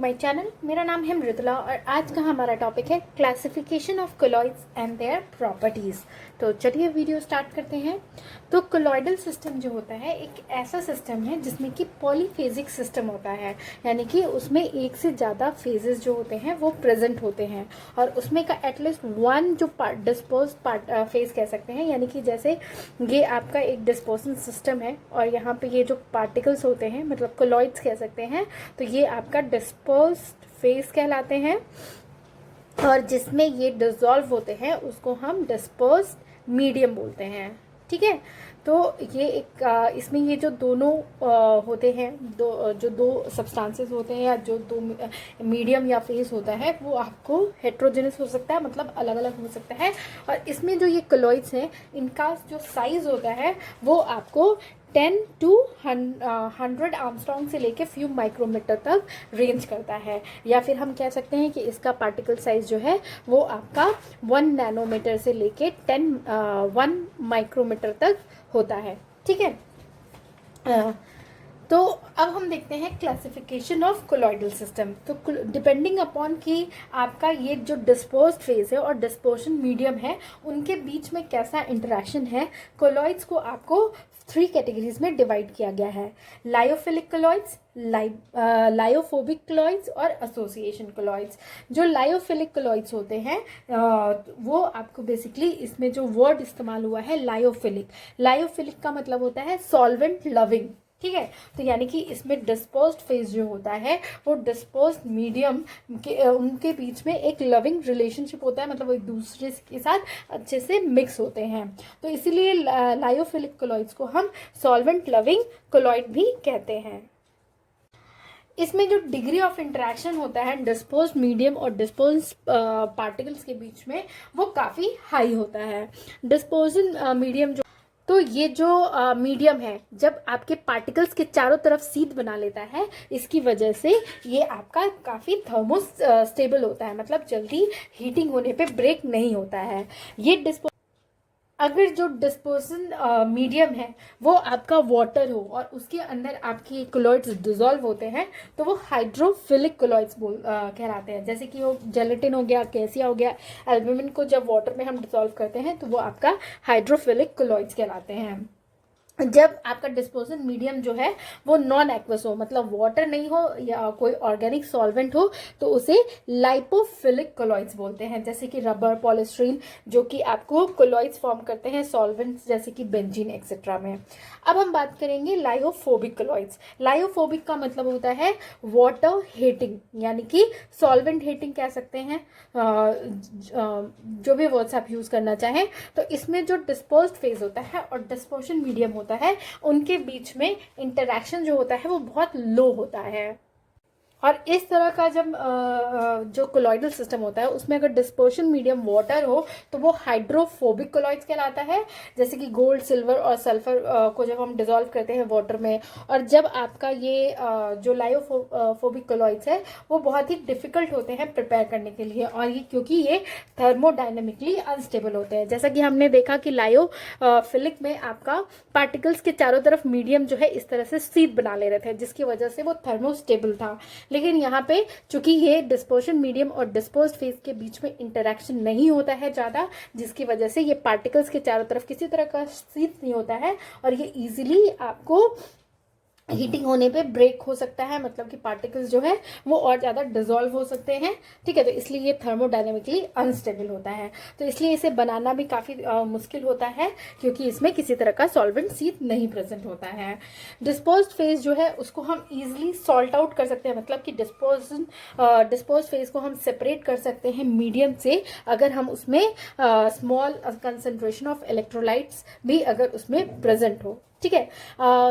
To my channel. मेरा नाम है मृदुला और आज का हमारा टॉपिक है classification of colloids and their properties. तो चलिए वीडियो स्टार्ट करते हैं। तो कोलॉइडल सिस्टम जो होता है एक ऐसा सिस्टम है जिसमें कि पॉलीफेजिक सिस्टम होता है, यानी कि उसमें एक से ज़्यादा फेजेस जो होते हैं वो प्रेजेंट होते हैं और उसमें का एटलीस्ट वन जो डिस्पोज फेज कह सकते हैं, यानी कि जैसे ये आपका एक डिस्पोजन सिस्टम है और यहाँ पे ये जो पार्टिकल्स होते हैं मतलब कोलॉइड्स कह सकते हैं, तो ये आपका डिस्पर्स्ड फेज कहलाते हैं और जिसमें ये डिसॉल्व होते हैं उसको हम डिस्पर्स्ड मीडियम बोलते हैं। ठीक है, तो ये एक इसमें ये जो दोनों होते हैं, दो सब्सटेंसेस होते हैं या जो दो मीडियम या फेज होता है वो आपको हेट्रोजेनस हो सकता है, मतलब अलग अलग हो सकता है। और इसमें जो ये कोलॉइड्स हैं इनका जो साइज होता है वो आपको 10 to 100 आर्मस्ट्रॉन्ग से लेके फ्यू माइक्रोमीटर तक रेंज करता है, या फिर हम कह सकते हैं कि इसका पार्टिकल साइज जो है वो आपका 1 नैनोमीटर से लेके 1 माइक्रोमीटर तक होता है। ठीक है, तो अब हम देखते हैं क्लासिफिकेशन ऑफ कोलॉइडल सिस्टम। तो डिपेंडिंग अपॉन कि आपका ये जो डिस्पोज्ड फेज है और डिस्पोजन मीडियम है उनके बीच में कैसा इंटरेक्शन है, कोलॉइड्स को आपको 3 कैटेगरीज में डिवाइड किया गया है: लायोफिलिक कोलॉइड्स, लायोफोबिक कोलॉइड्स और एसोसिएशन कोलॉइड्स। जो लायोफिलिक कोलॉइड्स होते हैं वो आपको बेसिकली इसमें जो वर्ड इस्तेमाल हुआ है लायोफिलिक, लायोफिलिक का मतलब होता है सॉल्वेंट लविंग। ठीक है, तो यानी कि इसमें डिस्पोज्ड फेज जो होता है वो डिस्पोज्ड मीडियम के उनके बीच में एक लविंग रिलेशनशिप होता है, मतलब वो एक दूसरे के साथ अच्छे से मिक्स होते हैं, तो इसीलिए लायोफिलिक कोलॉइड्स को हम सॉल्वेंट लविंग कोलॉइड भी कहते हैं। इसमें जो डिग्री ऑफ इंटरेक्शन होता है डिस्पोज्ड मीडियम और डिस्पोज्ड पार्टिकल्स के बीच में वो काफ़ी हाई होता है। डिस्पोजन मीडियम जो, तो ये जो मीडियम है जब आपके पार्टिकल्स के चारों तरफ सीध बना लेता है, इसकी वजह से ये आपका काफ़ी थर्मोस्टेबल होता है, मतलब जल्दी हीटिंग होने पे ब्रेक नहीं होता है। ये अगर जो डिस्पोजन मीडियम है वो आपका वाटर हो और उसके अंदर आपकी कोलॉइड्स डिसॉल्व होते हैं तो वो हाइड्रोफिलिक कोलॉइड्स कहलाते हैं। जैसे कि वो जेलेटिन हो गया, कैसिया हो गया, एल्बुमिन को जब वाटर में हम डिसॉल्व करते हैं तो वो आपका हाइड्रोफिलिक कोलॉइड्स कहलाते हैं। जब आपका डिस्पोजन मीडियम जो है वो नॉन एक्वस हो, मतलब वाटर नहीं हो या कोई ऑर्गेनिक सॉल्वेंट हो, तो उसे लाइपोफिलिक कोलॉइड्स बोलते हैं, जैसे कि रबर, पॉलीस्टीरीन, जो कि आपको कोलॉइड्स फॉर्म करते हैं सॉल्वेंट्स जैसे कि बेंजीन एक्सेट्रा में। अब हम बात करेंगे लायोफोबिक कोलॉइड्स। लायोफोबिक का मतलब होता है वाटर हेटिंग, यानी कि सॉल्वेंट हेटिंग कह सकते हैं, जो भी वर्ड्स आप यूज करना चाहें। तो इसमें जो डिस्पोज्ड फेज होता है और डिस्पोजन मीडियम होता है उनके बीच में इंटरेक्शन जो होता है वो बहुत लो होता है। और इस तरह का जब जो कोलॉइडल सिस्टम होता है उसमें अगर डिस्पर्शन मीडियम वाटर हो तो वो हाइड्रोफोबिक कोलॉइड्स कहलाता है, जैसे कि गोल्ड, सिल्वर और सल्फर को जब हम डिसॉल्व करते हैं वाटर में। और जब आपका ये जो लायोफोबिक कोलॉइड्स है वो बहुत ही डिफिकल्ट होते हैं प्रिपेयर करने के लिए, और ये क्योंकि ये थर्मोडायनेमिकली अनस्टेबल होते हैं। जैसा कि हमने देखा कि लायोफिलिक में आपका पार्टिकल्स के चारों तरफ मीडियम जो है इस तरह से सीध बना ले रहे थे जिसकी वजह से वो थर्मोस्टेबल था, लेकिन यहाँ पे चूंकि ये डिस्पोजन मीडियम और डिस्पोज्ड फेज के बीच में इंटरेक्शन नहीं होता है ज़्यादा, जिसकी वजह से ये पार्टिकल्स के चारों तरफ किसी तरह का सीध नहीं होता है और ये इजीली आपको हीटिंग होने पे ब्रेक हो सकता है, मतलब कि पार्टिकल्स जो है वो और ज़्यादा डिसॉल्व हो सकते हैं। ठीक है, तो इसलिए ये थर्मोडायनेमिकली अनस्टेबल होता है, तो इसलिए इसे बनाना भी काफ़ी मुश्किल होता है क्योंकि इसमें किसी तरह का सॉल्वेंट सीध नहीं प्रेजेंट होता है। डिस्पोज्ड फेज जो है उसको हम इजीली सॉल्ट आउट कर सकते हैं, मतलब कि डिस्पोज्ड फेज को हम सेपरेट कर सकते हैं मीडियम से अगर हम उसमें स्मॉल कंसंट्रेशन ऑफ इलेक्ट्रोलाइट्स भी अगर उसमें प्रेजेंट हो। ठीक है,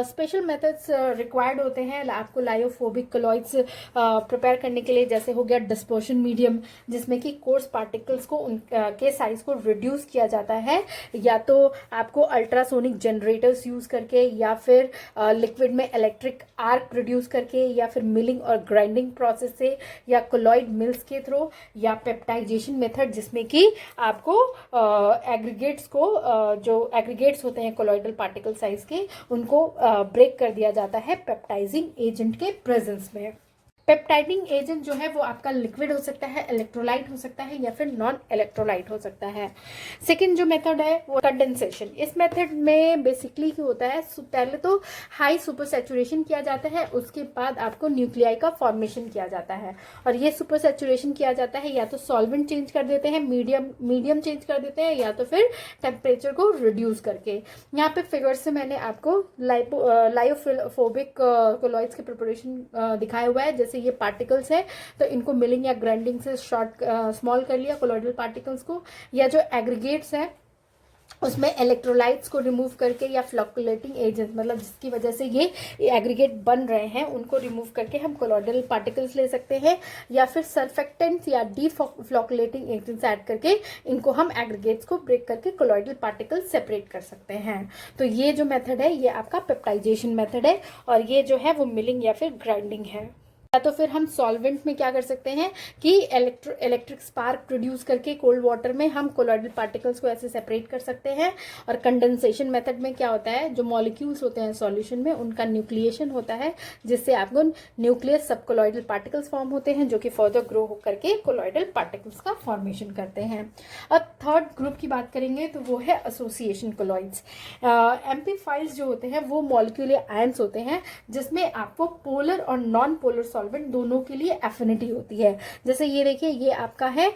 स्पेशल मेथड्स रिक्वायर्ड होते हैं आपको लायोफोबिक कोलॉइड्स प्रिपेयर करने के लिए, जैसे हो गया डिस्पर्शन मीडियम जिसमें कि कोर्स पार्टिकल्स को उनके साइज को रिड्यूस किया जाता है, या तो आपको अल्ट्रासोनिक जनरेटर्स यूज करके या फिर लिक्विड में इलेक्ट्रिक आर्क प्रोड्यूस करके या फिर मिलिंग और ग्राइंडिंग प्रोसेस से या कोलॉइड मिल्स के थ्रू या पेप्टाइजेशन मेथड जिसमें कि आपको एग्रीगेट्स को जो एग्रीगेट्स होते हैं कोलॉइडल पार्टिकल साइज के उनको ब्रेक कर दिया जाता है पेप्टाइजिंग एजेंट के प्रेजेंस में। पेप्टाइडिंग एजेंट जो है वो आपका लिक्विड हो सकता है, इलेक्ट्रोलाइट हो सकता है या फिर नॉन इलेक्ट्रोलाइट हो सकता है। सेकंड जो मेथड है वो कंडेंसेशन। इस मेथड में बेसिकली क्या होता है, पहले तो हाई सुपर सैचुरेशन किया जाता है, उसके बाद आपको न्यूक्लियाई का फॉर्मेशन किया जाता है। और ये सुपर सैचुरेशन किया जाता है या तो सॉल्वेंट चेंज कर देते हैं, मीडियम चेंज कर देते हैं, या तो फिर टेम्परेचर को रिड्यूस करके। यहाँ पे फिगर से मैंने आपको लायोफोबिक कोलॉइड्स के प्रिपरेशन दिखाया हुआ है। जैसे ये पार्टिकल्स है तो इनको मिलिंग या ग्राइंडिंग से स्मॉल कर लिया कोलॉइडल पार्टिकल्स को, या जो एग्रीगेट्स है उसमें इलेक्ट्रोलाइट्स को रिमूव करके, या फ्लॉकुलेटिंग एजेंट मतलब जिसकी वजह से ये एग्रीगेट बन रहे हैं उनको रिमूव करके हम कोलॉइडल पार्टिकल्स ले सकते हैं, या फिर सर्फेक्टेंट्स या डी फ्लॉकुलेटिंग एजेंट्स ऐड करके इनको हम एग्रीगेट्स को ब्रेक करके कोलॉइडल पार्टिकल्स सेपरेट कर सकते हैं। तो ये जो मेथड है ये आपका पेप्टाइजेशन मेथड है, और ये जो है वो मिलिंग या फिर ग्राइंडिंग है। या तो फिर हम सॉल्वेंट में क्या कर सकते हैं कि इलेक्ट्रिक स्पार्क प्रोड्यूस करके कोल्ड वाटर में हम कोलॉइडल पार्टिकल्स को ऐसे सेपरेट कर सकते हैं। और कंडेंसेशन मेथड में क्या होता है, जो मॉलिक्यूल्स होते हैं सॉल्यूशन में उनका न्यूक्लिएशन होता है, जिससे आपको न्यूक्लियस सब कोलॉइडल पार्टिकल्स फॉर्म होते हैं जो कि फर्दर ग्रो करके कोलॉइडल पार्टिकल्स का फॉर्मेशन करते हैं। अब थर्ड ग्रुप की बात करेंगे तो वो है एसोसिएशन कोलॉइड्स। एम्पीफाइल्स जो होते हैं वो मॉलिक्यूलर आयंस होते हैं जिसमें आपको पोलर और नॉन पोलर सॉल्वेंट दोनों के लिए एफिनिटी होती है। जैसे ये देखिए, ये आपका है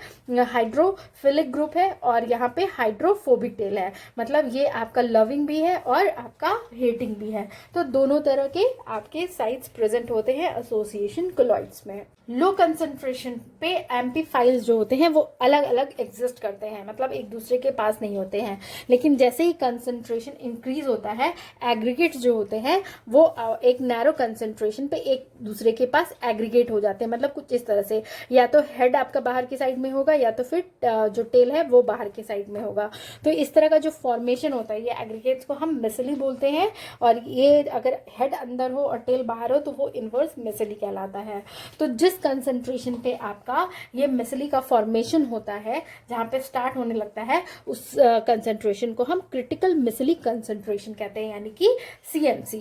हाइड्रोफिलिक ग्रुप है और यहाँ पे हाइड्रोफोबिक टेल है, मतलब ये आपका लविंग भी है और आपका हेटिंग भी है। तो दोनों तरह के आपके साइड्स प्रेजेंट होते हैं एसोसिएशन कोलॉइड्स में। लो कंसंट्रेशन पे एम्पीफाइल्स जो होते हैं वो अलग अलग एग्जिस्ट करते हैं, मतलब एक दूसरे के पास नहीं होते हैं। लेकिन जैसे ही कंसंट्रेशन इंक्रीज होता है, एग्रीगेट्स जो होते हैं वो एक नैरो कंसंट्रेशन पे एक दूसरे के पास एग्रीगेट हो जाते हैं। मतलब कुछ इस तरह से, या तो हेड आपका बाहर की साइड में होगा या तो फिर जो टेल है वो बाहर की साइड में होगा। तो इस तरह का जो फॉर्मेशन होता है, ये एग्रीगेट्स को हम मिसली बोलते हैं। और ये अगर हेड अंदर हो और टेल बाहर हो तो वो इनवर्स मिसली कहलाता है। तो जिस कंसंट्रेशन पे आपका ये मिसली का फॉर्मेशन होता है, जहां पे स्टार्ट होने लगता है, उस कंसंट्रेशन को हम क्रिटिकल मिसली कंसंट्रेशन कहते हैं, यानी कि CMC।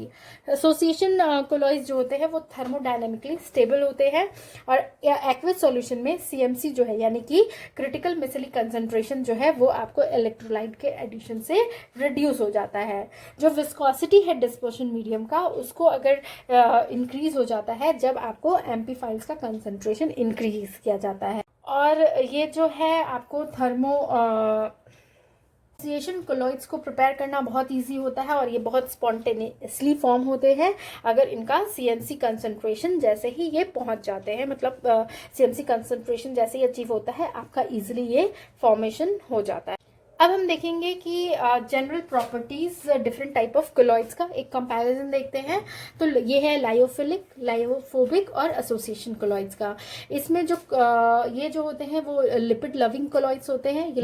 एसोसिएशन कोलॉइड्स जो होते हैं वो थर्मोडायनेमिकली स्टेबल होते हैं, और एक्वस सॉल्यूशन में CMC जो है यानी कि क्रिटिकल मिसली कंसंट्रेशन जो है वो आपको इलेक्ट्रोलाइट के एडिशन से रिड्यूस हो जाता है। जो विस्कोसिटी है डिस्पर्शन मीडियम का, उसको अगर इंक्रीज हो जाता है जब आपको एम्पीफाइल्स का कंसंट्रेशन इंक्रीज किया जाता है। और ये जो है आपको एसोसिएशन कोलॉइड्स को प्रिपेयर करना बहुत इजी होता है, और ये बहुत स्पॉन्टेनियसली फॉर्म होते हैं अगर इनका CMC कंसंट्रेशन जैसे ही ये पहुंच जाते हैं, मतलब CMC कंसंट्रेशन जैसे ही अचीव होता है आपका इजीली ये फॉर्मेशन हो जाता है। अब हम देखेंगे कि general properties different type of colloids का एक कंपैरिजन देखते हैं। तो ये है लायोफिलिक, लायोफोबिक और एसोसिएशन कोलॉइड्स का। इसमें जो ये जो होते हैं वो लिपिड लविंग कोलॉइड्स होते हैं, ये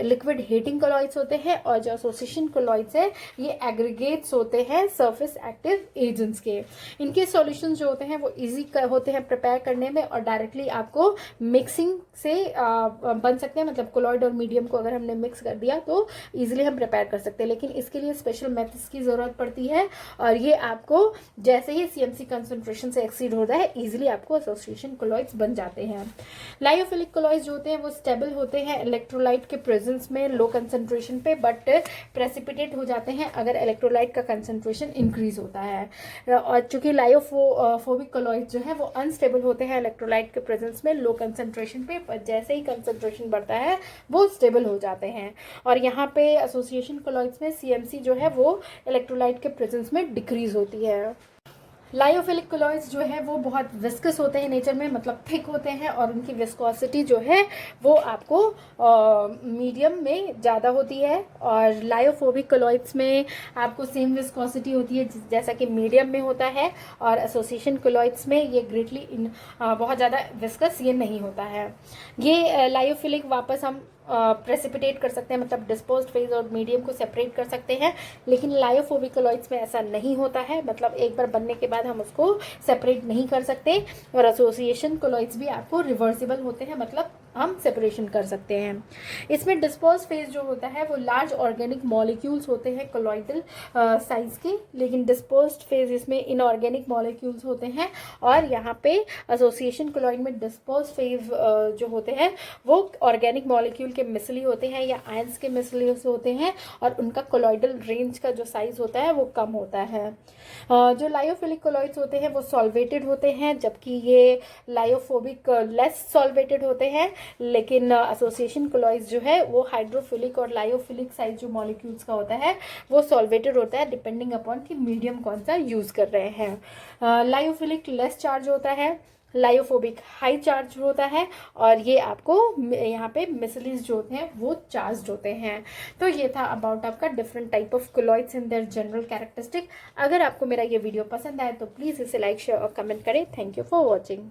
लिक्विड हेटिंग कोलॉइड्स होते हैं, और जो एसोसिएशन कोलॉइड्स है ये एग्रीगेट्स होते हैं सरफेस एक्टिव एजेंट्स के। इनके सॉल्यूशन जो होते हैं वो इजी होते हैं प्रिपेयर करने में, और डायरेक्टली आपको मिक्सिंग से बन सकते हैं, मतलब कोलॉइड और मीडियम को अगर हमने मिक्स कर दिया तो इजीली हम प्रिपेयर कर सकते हैं। लेकिन इसके लिए स्पेशल मेथड्स की जरूरत पड़ती है, और ये आपको जैसे ही CMC कंसंट्रेशन से एक्सीड होता है इजीली आपको एसोसिएशन कोलॉइड्स बन जाते हैं। लायोफिलिक कोलॉइड्स जो होते हैं वो स्टेबल होते हैं इलेक्ट्रोलाइट के प्रेजेंस में लो कंसंट्रेशन पे, बट प्रेसिपिटेट हो जाते हैं अगर इलेक्ट्रोलाइट का कंसंट्रेशन इंक्रीज होता है। और चूंकि लायोफोबिक कोलॉइड्स जो है वो अनस्टेबल होते हैं इलेक्ट्रोलाइट के प्रेजेंस में लो कंसंट्रेशन पे, पर जैसे ही कंसंट्रेशन बढ़ता है वो स्टेबल हो जाते हैं। और यहाँ पे एसोसिएशन कोलॉइड्स में CMC जो है वो इलेक्ट्रोलाइट के प्रेजेंस में डिक्रीज होती है। लायोफिलिक कोलॉइड्स जो है वो बहुत विस्कस होते हैं नेचर में, मतलब थिक होते हैं, और उनकी विस्कोसिटी जो है वो आपको मीडियम में ज़्यादा होती है। और लायोफोबिक कोलॉइड्स में आपको सेम विस्कोसिटी होती है जैसा कि मीडियम में होता है, और एसोसिएशन कोलॉइड्स में ये ग्रेटली बहुत ज़्यादा विस्कस ये नहीं होता है। ये लायोफिलिक वापस हम प्रेसिपिटेट कर सकते हैं, मतलब डिस्पोज्ड फेज और मीडियम को सेपरेट कर सकते हैं, लेकिन लायोफोबिक कोलॉइड्स में ऐसा नहीं होता है, मतलब एक बार बनने के बाद हम उसको सेपरेट नहीं कर सकते। और एसोसिएशन कोलॉइड्स भी आपको रिवर्सिबल होते हैं, मतलब हम सेपरेशन कर सकते हैं। इसमें डिस्पर्स फेज जो होता है वो लार्ज ऑर्गेनिक मॉलिक्यूल्स होते हैं कोलॉइडल साइज के, लेकिन डिस्पर्स्ड फेज इसमें इनऑर्गेनिक मॉलिक्यूल्स होते हैं। और यहाँ पे एसोसिएशन कोलॉइड में डिस्पर्स फेज जो होते हैं वो ऑर्गेनिक मॉलिक्यूल के मिसली होते हैं या आयंस के मिसली होते हैं, और उनका कोलॉइडल रेंज का जो साइज होता है वो कम होता है। जो लायोफिलिक कोलॉइड्स होते हैं वो सॉल्वेटेड होते हैं, जबकि ये लायोफोबिक लेस सॉल्वेटेड होते हैं। लेकिन एसोसिएशन कोलॉइड्स जो है वो हाइड्रोफिलिक और लायोफिलिक साइज जो मॉलिक्यूल्स का होता है वो सॉल्वेटेड होता है, डिपेंडिंग अपॉन कि मीडियम कौन सा यूज़ कर रहे हैं। लायोफिलिक लेस चार्ज होता है, लायोफोबिक हाई चार्ज होता है, और ये आपको यहाँ पे मिसलीज जो होते हैं वो चार्ज होते हैं। तो ये था अबाउट आपका different type of colloids in their general characteristic. अगर आपको मेरा ये वीडियो पसंद आए तो प्लीज़ इसे लाइक शेयर और कमेंट करें। Thank you for watching.